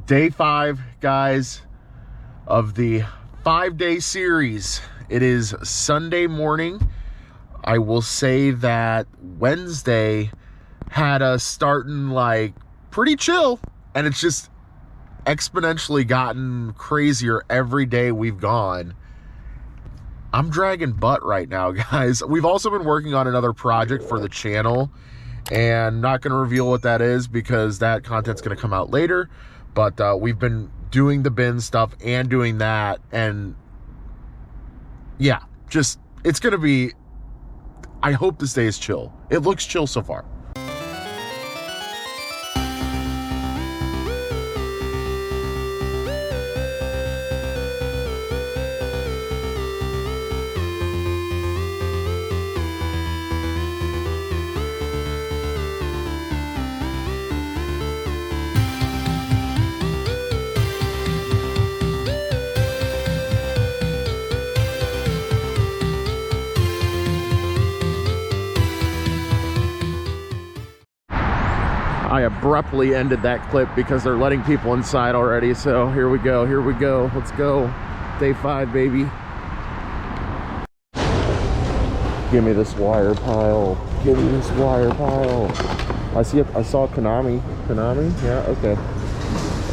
Day 5, guys, of the 5-day series. It is Sunday morning. I will say that Wednesday had us starting like pretty chill, and it's just exponentially gotten crazier every day we've gone. I'm dragging butt right now, guys. We've also been working on another project for the channel, and not going to reveal what that is because that content's going to come out later. But we've been doing the bin stuff and doing that, and yeah, just, it's going to be, I hope this day is chill. It looks chill so far. I abruptly ended that clip because they're letting people inside already. So here we go, let's go. Day 5, baby. Give me this wire pile. Give me this wire pile. I saw Konami. Konami? Yeah, okay.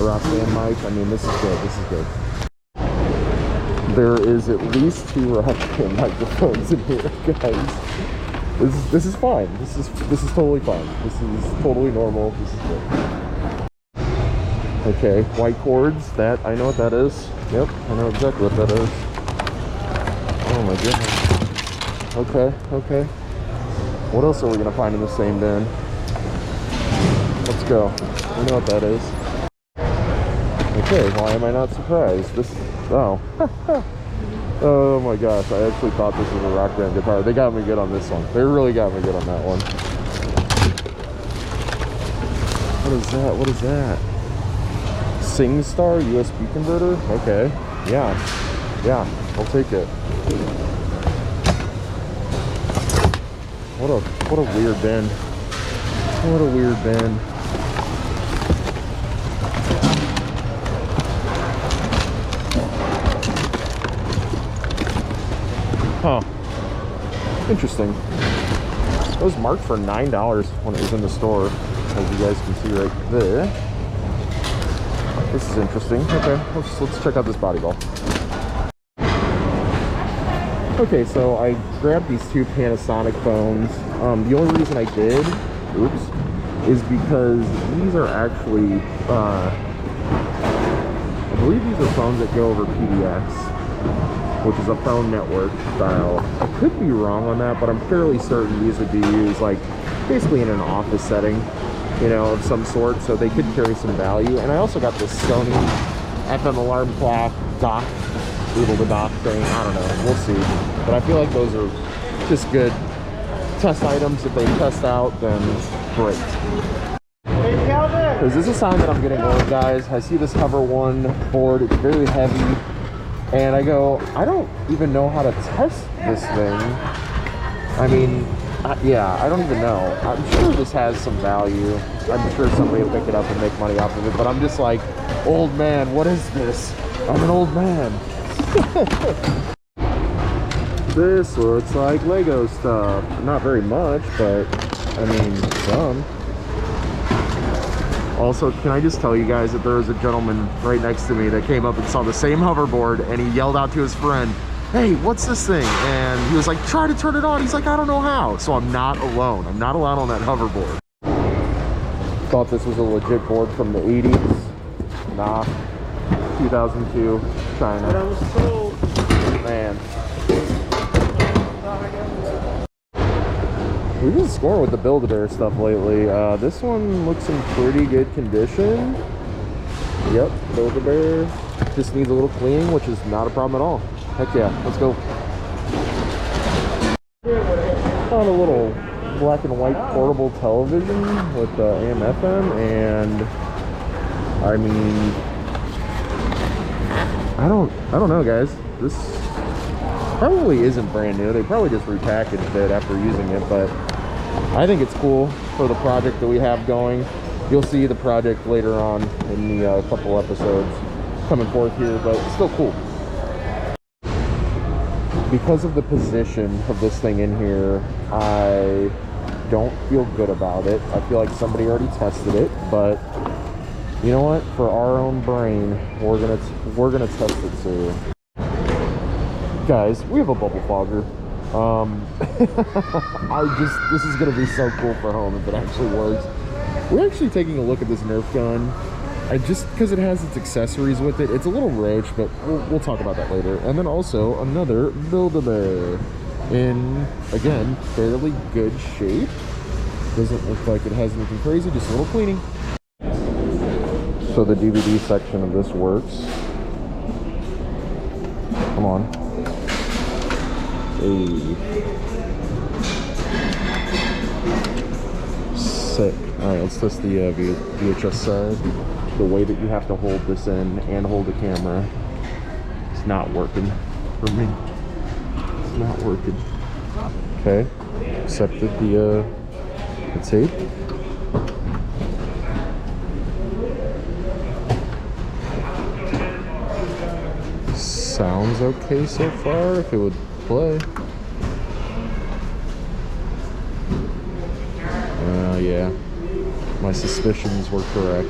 A rock band mic. I mean, this is good. There is at least 2 rock band microphones in here, guys. This is fine. This is totally fine. This is totally normal. This is good. Okay, white cords. That, I know what that is. Yep, I know exactly what that is. Oh my goodness. Okay. What else are we gonna find in the same bin? Let's go. We know what that is. Okay, why am I not surprised? Oh. Oh my gosh, I actually thought this was a rock band guitar. They got me good on this one. They really got me good on that one. What is that? SingStar USB converter? Okay. Yeah, I'll take it. What a weird bin. What a weird bin. Huh. Interesting. It was marked for $9 when it was in the store, as you guys can see right there. This is interesting. Okay, let's check out this body ball. Okay, so I grabbed these 2 Panasonic phones. The only reason I did, is because these are actually, I believe these are phones that go over PBX, which is a phone network style. I could be wrong on that, but I'm fairly certain these would be used like basically in an office setting, you know, of some sort, so they could carry some value. And I also got this Sony FM alarm clock dock, the dock thing. I don't know, we'll see. But I feel like those are just good test items. If they test out, then great. Is this a sign that I'm getting old, guys? I see this Hover One board. It's very heavy. And I go, I don't even know how to test this thing. I mean, yeah, I don't even know. I'm sure this has some value. I'm sure somebody will pick it up and make money off of it. But I'm just like, old man, what is this? I'm an old man. This looks like Lego stuff. Not very much, but I mean, some. Also, can I just tell you guys that there was a gentleman right next to me that came up and saw the same hoverboard, and he yelled out to his friend, "Hey, what's this thing?" And he was like, "Try to turn it on." He's like, "I don't know how." So I'm not alone. I'm not alone on that hoverboard. Thought this was a legit board from the 80s. Nah. 2002, China. But I was so... Man. We've been scoring with the Build-A-Bear stuff lately. This one looks in pretty good condition. Yep, Build-A-Bear. Just needs a little cleaning, which is not a problem at all. Heck yeah, let's go. Found a little black and white portable television with AM FM, and I mean, I don't know, guys. This probably isn't brand new. They probably just repackaged it after using it, but I think it's cool for the project that we have going. You'll see the project later on in the couple episodes coming forth here, but it's still cool. Because of the position of this thing in here, I don't feel good about it. I feel like somebody already tested it, but you know what? For our own brain, we're gonna test it too. Guys, we have a bubble fogger. This is gonna be so cool for home if it actually works. We're actually taking a look at this Nerf gun. Just because it has its accessories with it, it's a little roach, but we'll talk about that later. And then also another Build-A-Bear in, again, fairly good shape. Doesn't look like it has anything crazy, just a little cleaning. So the DVD section of this works. Come on. Hey. Sick. Alright, let's test the VHS side. The way that you have to hold this in and hold the camera, it's not working for me. It's not working. Okay, accepted the tape. Sounds okay so far, if it would play. Yeah, my suspicions were correct.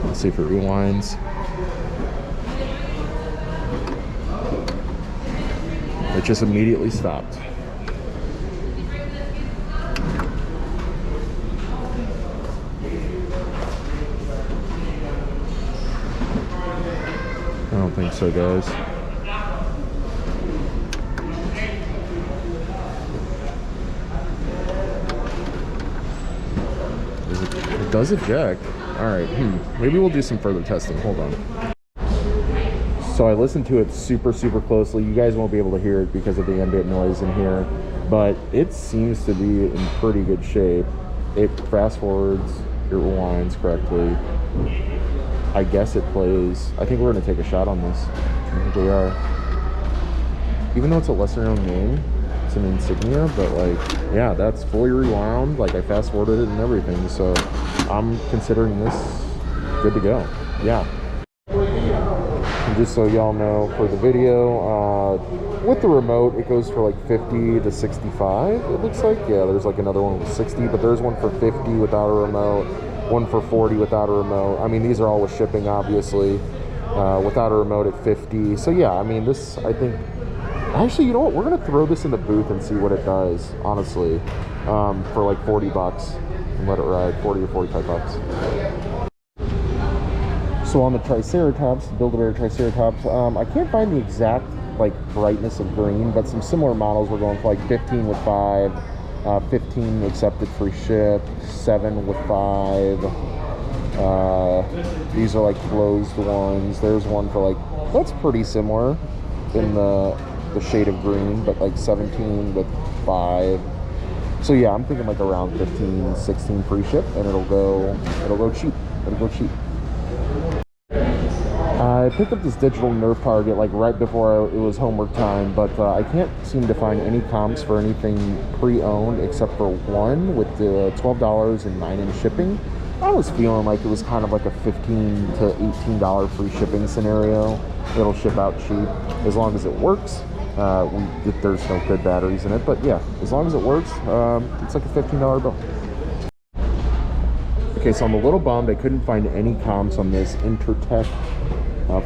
Let's see if it rewinds. It just immediately stopped. I don't think so, guys. It does eject. Alright, maybe we'll do some further testing. Hold on. So I listened to it super closely. You guys won't be able to hear it because of the ambient noise in here, but it seems to be in pretty good shape. It fast forwards, it rewinds correctly. I guess it plays. I think we're gonna take a shot on this. I think we are. Even though it's a lesser known game, it's an insignia, but like, yeah, that's fully rewound. Like, I fast forwarded it and everything, so I'm considering this good to go. Yeah. And just so y'all know, for the video, with the remote, it goes for like 50 to 65. It looks like, yeah, there's like another one with 60, but there's one for 50 without a remote, one for 40 without a remote. I mean, these are all with shipping, obviously. Without a remote at 50. So yeah, I mean, this, I think, actually, you know what? We're gonna throw this in the booth and see what it does, honestly, for like 40 bucks and let it ride. 40 or 45 bucks. So on the Triceratops, the Build-A-Bear Triceratops, I can't find the exact like brightness of green, but some similar models were going for like 15 with 5, 15 accepted free ship, 7 with 5. These are like closed ones. There's one for like, that's pretty similar in the shade of green, but like 17 with 5. So yeah, I'm thinking like around 15, 16 free ship, and it'll go cheap. It'll go cheap. I picked up this digital Nerf target like right before it was homework time, but I can't seem to find any comps for anything pre-owned except for one with the $12 and 9 in shipping. I was feeling like it was kind of like a $15 to $18 free shipping scenario. It'll ship out cheap as long as it works. There's no good batteries in it, but yeah, as long as it works, it's like a $15 bill. Okay, so I'm a little bummed I couldn't find any comps on this Intertech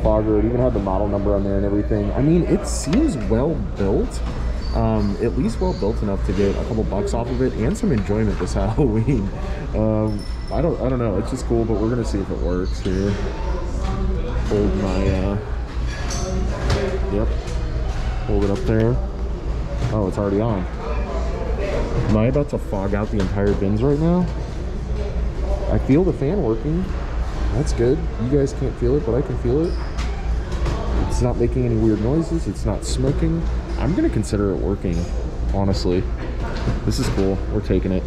fogger. It even had the model number on there and everything. I mean, it seems well built, at least well built enough to get a couple bucks off of it and some enjoyment this Halloween. I don't know, it's just cool, but we're gonna see if it works here. Hold my yep, hold it up there. Oh, it's already on. Am I about to fog out the entire bins right now? I feel the fan working. That's good. You guys can't feel it, but I can feel it. It's not making any weird noises. It's not smoking. I'm gonna consider it working, honestly. This is cool. We're taking it.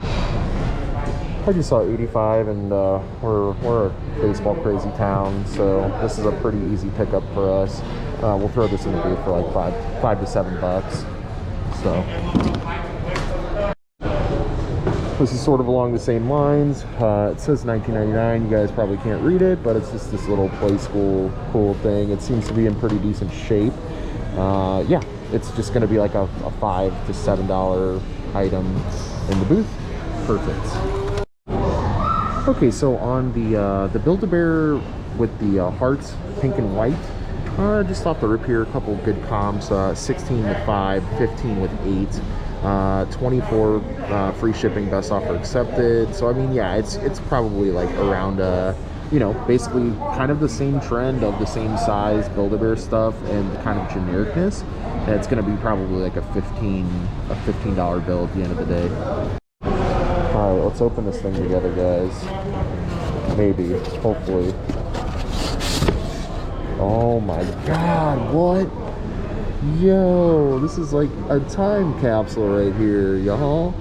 I just saw 85, and we're a baseball crazy town, so this is a pretty easy pickup for us. We'll throw this in the booth for like five to 7 bucks. So. This is sort of along the same lines. It says $19.99. You guys probably can't read it, but it's just this little play school cool thing. It seems to be in pretty decent shape. Yeah, it's just going to be like a $5 to $7 item in the booth. Perfect. Okay, so on the Build-A-Bear with the hearts, pink and white, just off the rip here, a couple good comps. 16 with 5, 15 with 8. 24 free shipping, best offer accepted. So I mean, yeah, it's probably like around you know, basically kind of the same trend of the same size Build-A-Bear stuff and kind of genericness. And it's going to be probably like a $15 bill at the end of the day. All right, let's open this thing together, guys. Maybe, hopefully. Oh my God, what? Yo, this is like a time capsule right here, y'all.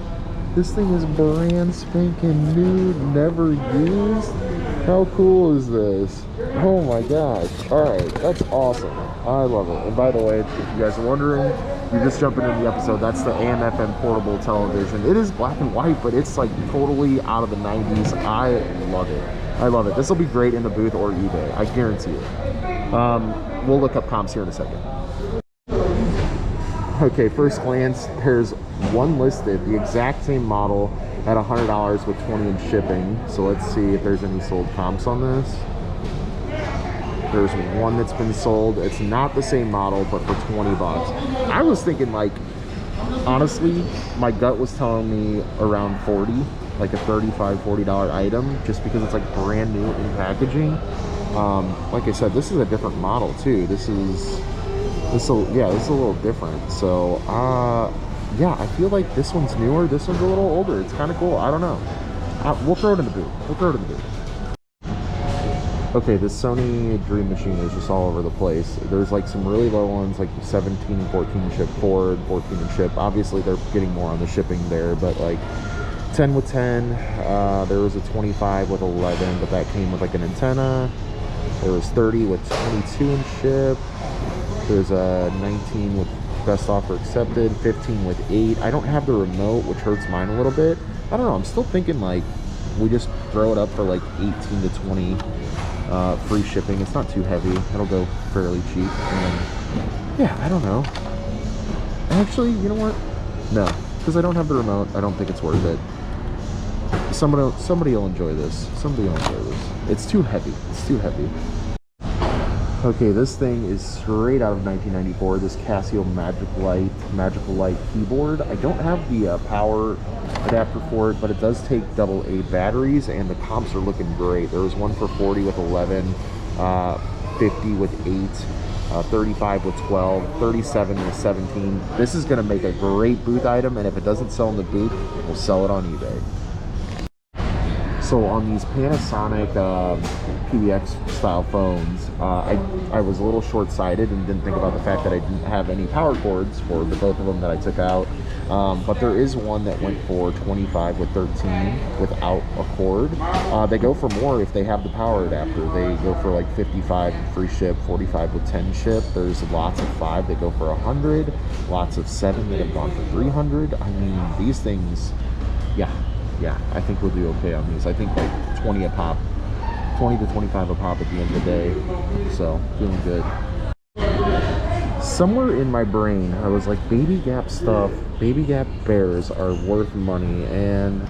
This thing is brand spanking new, never used. How cool is this? Oh my gosh. Alright, that's awesome. I love it. And by the way, if you guys are wondering, you're just jumping into the episode, that's the AM/FM portable television. It is black and white, but it's like totally out of the 90s. I love it. I love it. This will be great in the booth or eBay. I guarantee it. We'll look up comps here in a second. Okay, first glance, there's one listed, the exact same model at $100 with 20 in shipping. So let's see if there's any sold comps on this. There's one that's been sold. It's not the same model, but for 20 bucks. I was thinking, like, honestly, my gut was telling me around 40, like a $35, $40 item, just because it's like brand new in packaging. Like I said, this is a different model too. This is a little different. So yeah, I feel like this one's newer, this one's a little older. It's kind of cool. I don't know. We'll throw it in the booth. Okay, this Sony Dream Machine is just all over the place. There's like some really low ones, like 17 and 14 ship forward, 14 and ship. Obviously they're getting more on the shipping there, but like 10 with 10, there was a 25 with 11, but that came with like an antenna. There was 30 with 22 in ship. There's a 19 with best offer accepted, 15 with 8. I don't have the remote, which hurts mine a little bit. I don't know, I'm still thinking like we just throw it up for like 18 to 20 free shipping. It's not too heavy. It'll go fairly cheap. And yeah, I don't know. Actually, you know what? No, because I don't have the remote. I don't think it's worth it. Somebody will enjoy this. It's too heavy. Okay, this thing is straight out of 1994. This Casio Magical Light keyboard. I don't have the power adapter for it, but it does take AA batteries, and the comps are looking great. There was one for 40 with 11, 50 with 8, 35 with 12, 37 with 17. This is going to make a great booth item, and if it doesn't sell in the booth, we'll sell it on eBay. So on these Panasonic PBX style phones, I was a little short-sighted and didn't think about the fact that I didn't have any power cords for the both of them that I took out. But there is one that went for 25 with 13 without a cord. They go for more if they have the power adapter. They go for like 55 free ship, 45 with 10 ship. There's lots of 5 that go for 100, lots of 7 that have gone for 300. I mean, these things, yeah, I think we'll do okay on these. I think like 20 a pop, 20 to 25 a pop at the end of the day. So, feeling good. Somewhere in my brain, I was like, Baby Gap stuff, Baby Gap bears are worth money. And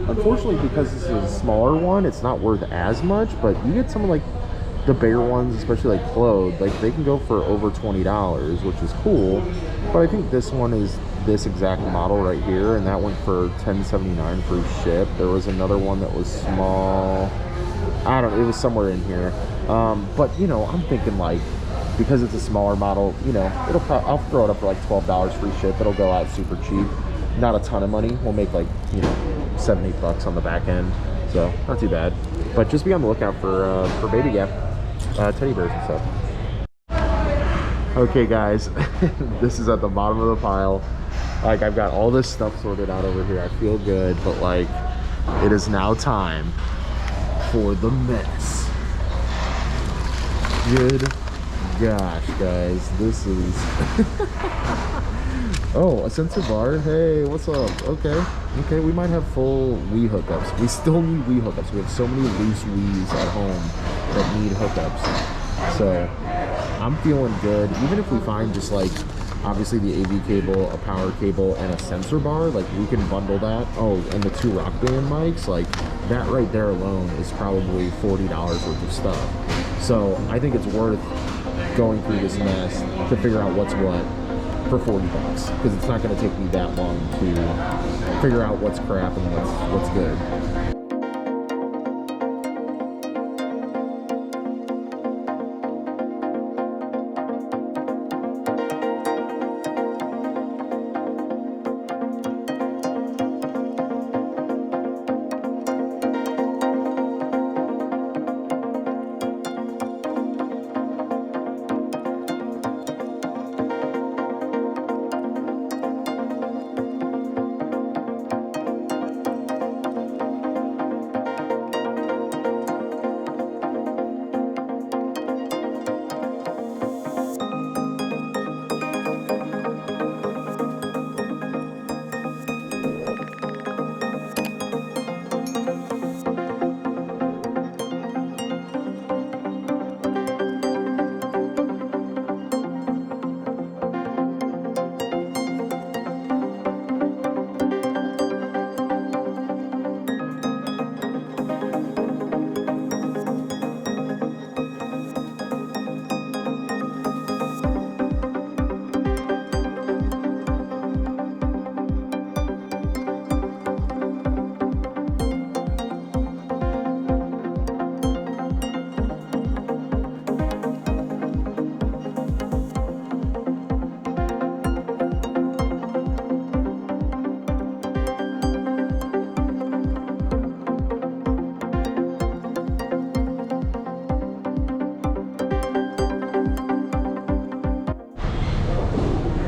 unfortunately, because this is a smaller one, it's not worth as much. But you get some of like the bear ones, especially like clothed, like they can go for over $20, which is cool. But I think this one is this exact model right here, and that went for $10.79 free ship. There was another one that was small. I don't know, it was somewhere in here. But you know, I'm thinking like, because it's a smaller model, you know, I'll throw it up for like $12 free ship. It'll go out super cheap. Not a ton of money. We'll make like, you know, 7-8 bucks on the back end. So not too bad. But just be on the lookout for Baby Gap teddy bears and stuff. Okay guys, this is at the bottom of the pile. Like, I've got all this stuff sorted out over here. I feel good, but like, it is now time for the mess. Good gosh, guys, this is Oh, a sensor bar. Hey, what's up? Okay. Okay, we might have full Wii hookups. We still need Wii hookups. We have so many loose Wiis at home that need hookups. So I'm feeling good. Even if we find just like, obviously the AV cable, a power cable, and a sensor bar, like we can bundle that. Oh, and the 2 Rock Band mics, like that right there alone is probably $40 worth of stuff. So I think it's worth going through this mess to figure out what's what for 40 bucks, because it's not going to take me that long to figure out what's crap and what's good.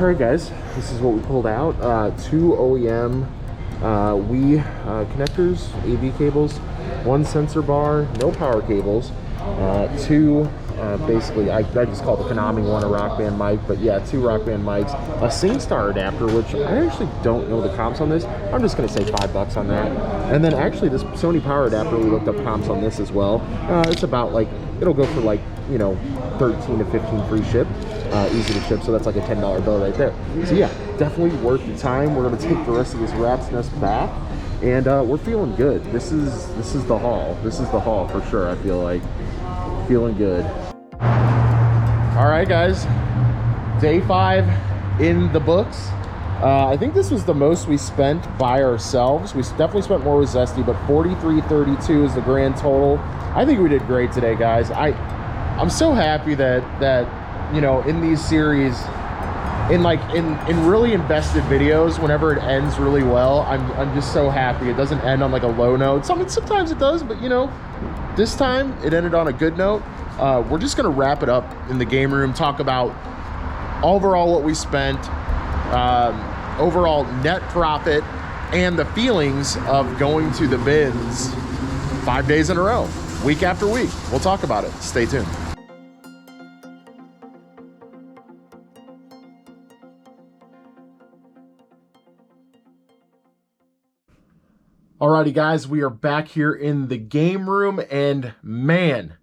All right, guys, this is what we pulled out. 2 OEM Wii connectors, AV cables, 1 sensor bar, no power cables, 2 basically, I just call the Konami one a Rock Band mic, but yeah, 2 Rock Band mics, a SingStar adapter, which I actually don't know the comps on this. I'm just gonna say $5 on that. And then actually this Sony power adapter, we looked up comps on this as well. It's about like, it'll go for like, you know, 13 to 15 free ship, easy to ship, so that's like a $10 bill right there. So yeah, definitely worth the time. We're gonna take the rest of this rat's nest back, and we're feeling good. This is the haul. This is the haul for sure. I feel like feeling good. All right, guys, day 5 in the books. I think this was the most we spent by ourselves. We definitely spent more with Zesty, but $43.32 is the grand total. I think we did great today, guys. I'm so happy that you know, in these series, in really invested videos, whenever it ends really well, I'm just so happy it doesn't end on like a low note. Sometimes it does, but you know, this time it ended on a good note. We're just gonna wrap it up in the game room, talk about overall what we spent, overall net profit, and the feelings of going to the bins 5 days in a row, week after week. We'll talk about it. Stay tuned. Alrighty, guys, we are back here in the game room, and man,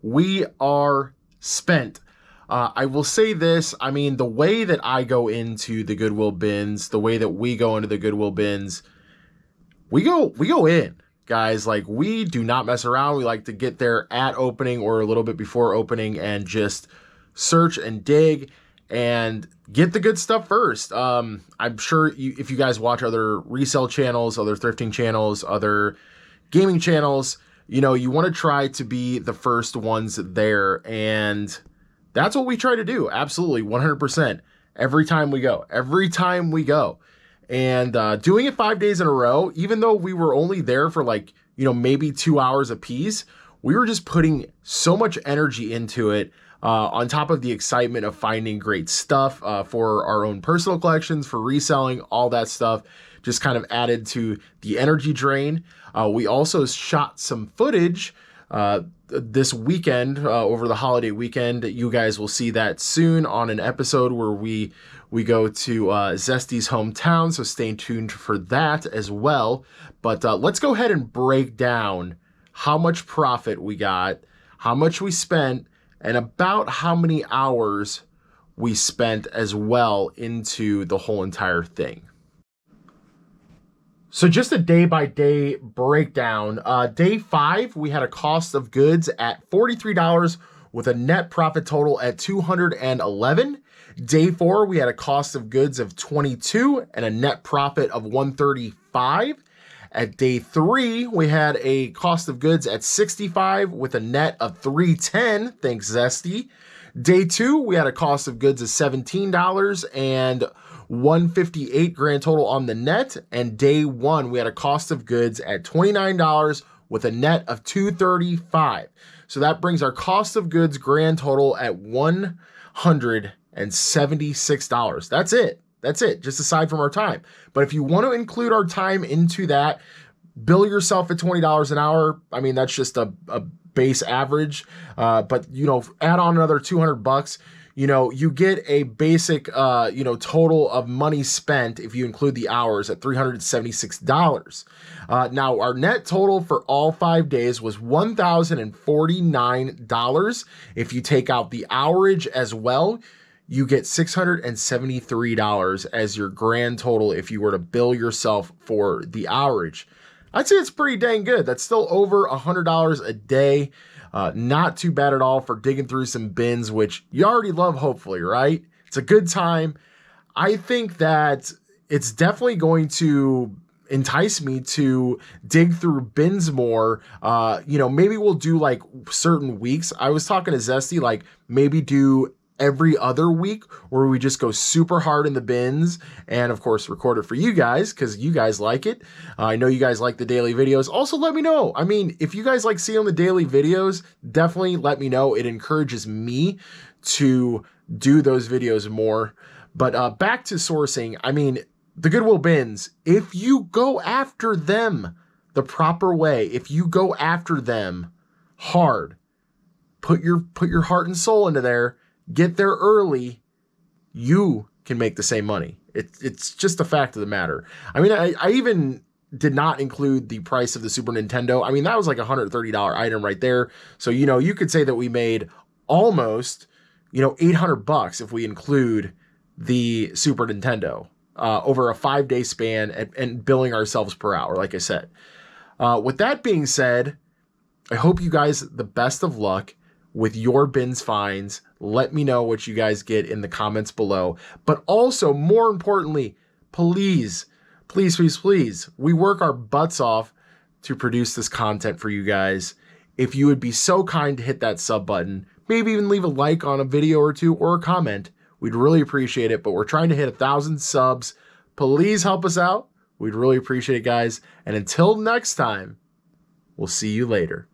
we are spent. I will say this, I mean, the way that I go into the Goodwill bins, the way that we go into the Goodwill bins, we go in, guys. Like, we do not mess around. We like to get there at opening or a little bit before opening and just search and dig and get the good stuff first. I'm sure if you guys watch other resale channels, other thrifting channels, other gaming channels, you know, you want to try to be the first ones there, and that's what we try to do. Absolutely, 100%. Every time we go. And doing it 5 days in a row, even though we were only there for like, you know, maybe 2 hours a piece, we were just putting so much energy into it, on top of the excitement of finding great stuff for our own personal collections, for reselling, all that stuff just kind of added to the energy drain. We also shot some footage this weekend, over the holiday weekend. You guys will see that soon on an episode where we go to Zesty's hometown, so stay tuned for that as well. But let's go ahead and break down how much profit we got, how much we spent, and about how many hours we spent as well into the whole entire thing. So just a day-by-day breakdown. Day 5, we had a cost of goods at $43 with a net profit total at $211. Day 4, we had a cost of goods of $22 and a net profit of $135. At day 3, we had a cost of goods at $65 with a net of $310. Thanks, Zesty. Day 2, we had a cost of goods of $17 and $158 grand total on the net. And day 1, we had a cost of goods at $29 with a net of $235. So that brings our cost of goods grand total at $176. That's it. That's it, just aside from our time. But if you want to include our time into that, bill yourself at $20 an hour. I mean, that's just a base average. But, you know, add on another $200. You know, you get a basic, you know, total of money spent if you include the hours at $376. Now, our net total for all 5 days was $1,049. If you take out the hourage as well, you get $673 as your grand total if you were to bill yourself for the hourage. I'd say it's pretty dang good. That's still over $100 a day. Not too bad at all for digging through some bins, which you already love, hopefully, right? It's a good time. I think that it's definitely going to entice me to dig through bins more. You know, maybe we'll do like certain weeks. I was talking to Zesty, like maybe do every other week where we just go super hard in the bins and of course record it for you guys because you guys like it. I know you guys like the daily videos. Also let me know. I mean, if you guys like seeing the daily videos, definitely let me know. It encourages me to do those videos more. But back to sourcing. I mean, the Goodwill bins, if you go after them the proper way, if you go after them hard, put your heart and soul into there, get there early, you can make the same money. It's just a fact of the matter. I mean, I even did not include the price of the Super Nintendo. I mean, that was like a $130 item right there. So, you know, you could say that we made almost, you know, $800 if we include the Super Nintendo over a 5-day span and billing ourselves per hour, like I said. With that being said, I hope you guys the best of luck with your bins finds. Let me know what you guys get in the comments below. But also, more importantly, please, please, please, please, we work our butts off to produce this content for you guys. If you would be so kind to hit that sub button, maybe even leave a like on a video or two or a comment, we'd really appreciate it. But we're trying to hit 1,000 subs. Please help us out. We'd really appreciate it, guys. And until next time, we'll see you later.